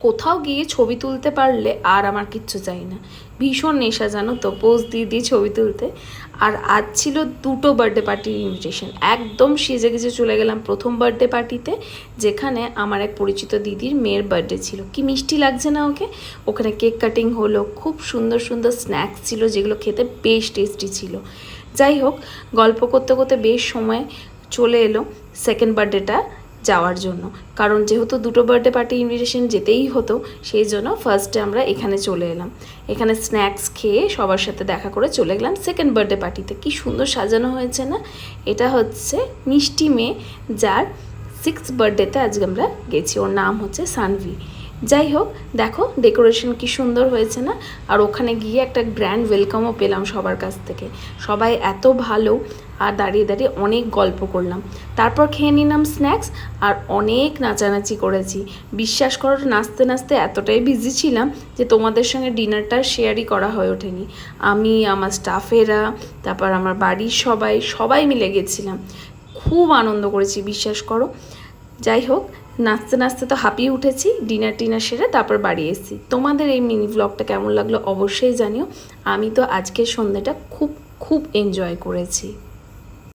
কোথাও গিয়ে ছবি তুলতে পারলে আর আমার কিচ্ছু চাই না। ভীষণ নেশা জানো তো পোজ দিয়ে দিয়ে ছবি তুলতে। আর আজ ছিল দুটো বার্থডে পার্টির ইনভিটেশন। একদম সেজে গেছে চলে গেলাম প্রথম বার্থডে পার্টিতে, যেখানে আমার এক পরিচিত দিদির মেয়ের বার্থডে ছিল। কি মিষ্টি লাগছে না ওকে। ওখানে কেক কাটিং হলো, খুব সুন্দর সুন্দর স্ন্যাক্স ছিল যেগুলো খেতে বেশ টেস্টি ছিল। যাই হোক, গল্প করতে করতে বেশ সময় চলে এলো সেকেন্ড বার্থডেটা যাওয়ার জন্য। কারণ যেহেতু দুটো বার্থডে পার্টি ইনভিটেশন যেতেই হতো, সেই জন্য ফার্স্টে আমরা এখানে চলে এলাম। এখানে স্ন্যাক্স খেয়ে সবার সাথে দেখা করে চলে গেলাম সেকেন্ড বার্থডে পার্টিতে। কি সুন্দর সাজানো হয়েছে না। এটা হচ্ছে মিষ্টি মেয়ে, যার 6th বার্থডেতে আজকে আমরা গেছি। ওর নাম হচ্ছে সানভি। যাই হোক, দেখো ডেকোরেশন কি সুন্দর হয়েছে না। আর ওখানে গিয়ে একটা গ্র্যান্ড ওয়েলকামও পেলাম সবার কাছ থেকে। সবাই এত ভালো, আর দাঁড়িয়ে দাঁড়িয়ে অনেক গল্প করলাম। তারপর খেয়ে নিলাম স্ন্যাক্স, আর অনেক নাচানাচি করেছি। বিশ্বাস করো, নাচতে নাচতে এতটাই বিজি ছিলাম যে তোমাদের সঙ্গে ডিনারটা শেয়ারই করা হয়ে ওঠেনি। আমি, আমার স্টাফেরা, তারপর আমার বাড়ির সবাই মিলে গেছিলাম। খুব আনন্দ করেছি বিশ্বাস করো। যাই হোক, নাচতে নাচতে তো হাঁপিয়ে উঠেছি। ডিনার সেরে তারপর বাড়ি এসেছি। তোমাদের এই মিনি ব্লগটা কেমন লাগলো অবশ্যই জানিও। আমি তো আজকের সন্ধ্যাটা খুব এনজয় করেছি।